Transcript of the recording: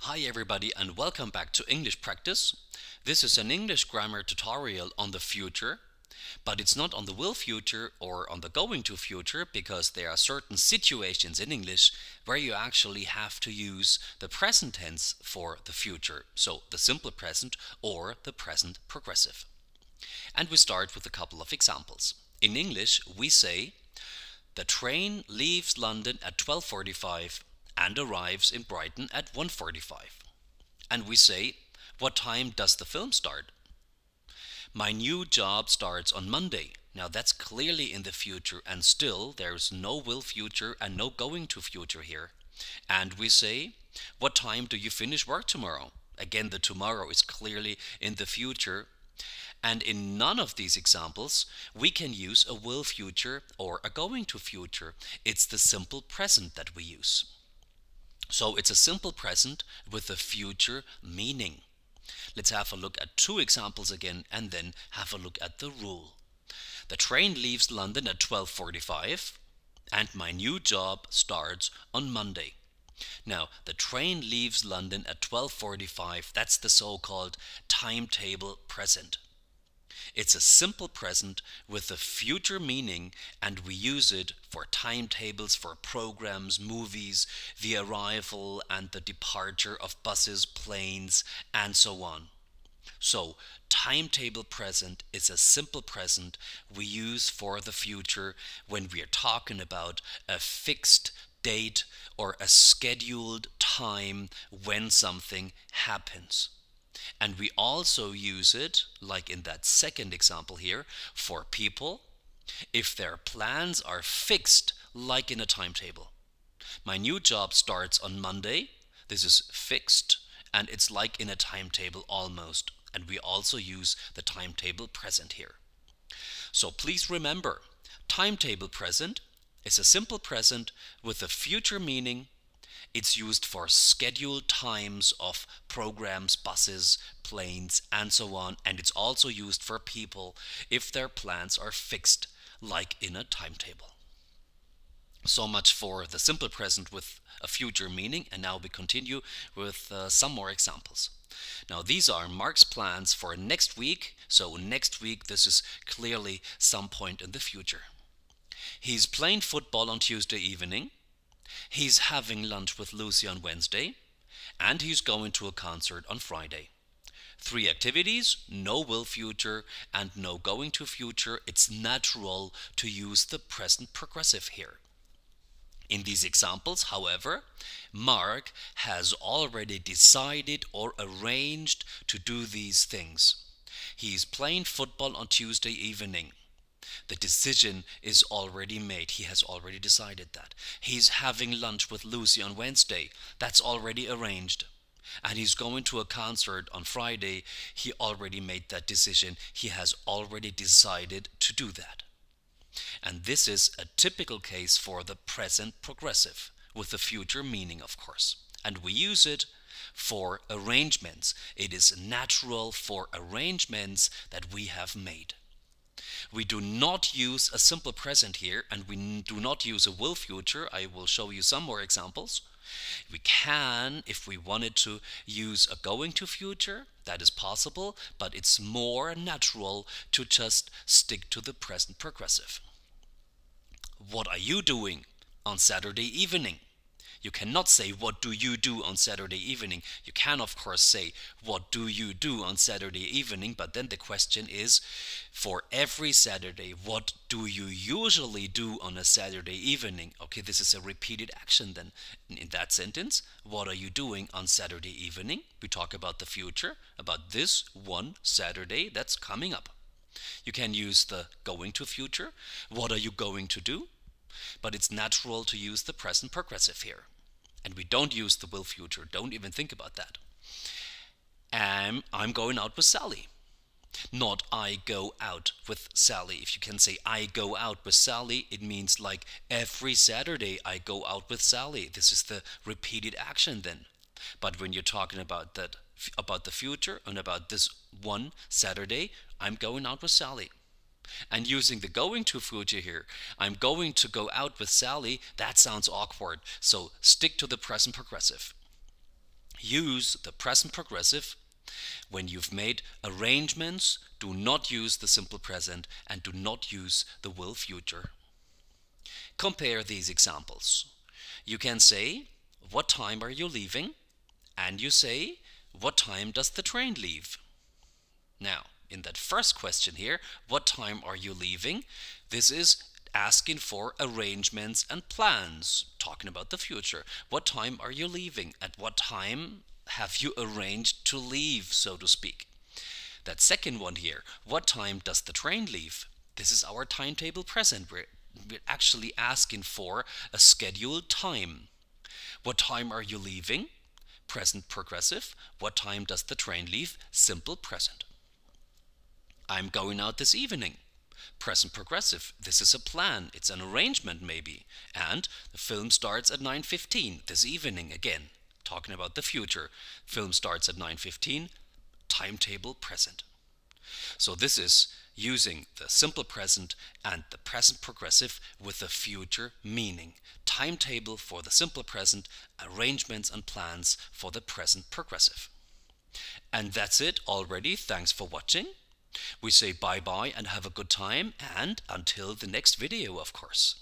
Hi everybody and welcome back to English Practice. This is an English grammar tutorial on the future, but it's not on the will future or on the going to future because there are certain situations in English where you actually have to use the present tense for the future, so the simple present or the present progressive. And we start with a couple of examples. In English we say, the train leaves London at 12:45 and arrives in Brighton at 1:45. And we say, what time does the film start? My new job starts on Monday. Now that's clearly in the future and still there's no will future and no going to future here. And we say, what time do you finish work tomorrow? Again, the tomorrow is clearly in the future. And in none of these examples, we can use a will future or a going to future. It's the simple present that we use. So it's a simple present with a future meaning. Let's have a look at two examples again and then have a look at the rule. The train leaves London at 12:45 and my new job starts on Monday. Now, the train leaves London at 12:45. That's the so-called timetable present. It's a simple present with a future meaning and we use it for timetables, for programs, movies, the arrival and the departure of buses, planes, and so on. So, timetable present is a simple present we use for the future when we are talking about a fixed date or a scheduled time when something happens. And we also use it, like in that second example here, for people if their plans are fixed, like in a timetable. My new job starts on Monday. This is fixed and it's like in a timetable almost. And we also use the timetable present here. So please remember, timetable present is a simple present with a future meaning. It's used for scheduled times of programs, buses, planes, and so on. And it's also used for people if their plans are fixed, like in a timetable. So much for the simple present with a future meaning. And now we continue with some more examples. Now these are Mark's plans for next week. So next week, this is clearly some point in the future. He's playing football on Tuesday evening. He's having lunch with Lucy on Wednesday, and he's going to a concert on Friday. 3 activities, no will future and no going to future. It's natural to use the present progressive here. In these examples, however, Mark has already decided or arranged to do these things. He's playing football on Tuesday evening. The decision is already made. He has already decided that. He's having lunch with Lucy on Wednesday. That's already arranged. And he's going to a concert on Friday. He already made that decision. He has already decided to do that. And this is a typical case for the present progressive, with the future meaning, of course. And we use it for arrangements. It is natural for arrangements that we have made. We do not use a simple present here, and we do not use a will future. I will show you some more examples. We can, if we wanted to, use a going to future. That is possible, but it's more natural to just stick to the present progressive. What are you doing on Saturday evening? You cannot say, what do you do on Saturday evening? You can, of course, say, what do you do on Saturday evening? But then the question is, for every Saturday, what do you usually do on a Saturday evening? Okay, this is a repeated action then. In that sentence, what are you doing on Saturday evening? We talk about the future, about this one Saturday that's coming up. You can use the going to future. What are you going to do? But it's natural to use the present progressive here. And we don't use the will future. Don't even think about that. I'm going out with Sally. Not I go out with Sally. If you can say I go out with Sally, it means like every Saturday I go out with Sally. This is the repeated action then. But when you're talking about that, about the future and about this one Saturday, I'm going out with Sally. And using the going to future here, I'm going to go out with Sally, that sounds awkward. So stick to the present progressive. use the present progressive. When you've made arrangements, do not use the simple present and do not use the will future. Compare these examples. You can say, what time are you leaving? And you say, what time does the train leave? Now, in that first question here, what time are you leaving? This is asking for arrangements and plans, talking about the future. What time are you leaving? At what time have you arranged to leave, so to speak? That second one here, what time does the train leave? This is our timetable present. We're actually asking for a scheduled time. What time are you leaving? Present progressive. What time does the train leave? Simple present. I'm going out this evening. Present progressive. This is a plan. It's an arrangement maybe. And the film starts at 9:15 this evening again. Talking about the future. Film starts at 9:15. Timetable present. So this is using the simple present and the present progressive with the future meaning. Timetable for the simple present, arrangements and plans for the present progressive. And that's it already. Thanks for watching. We say bye-bye and have a good time, and until the next video, of course.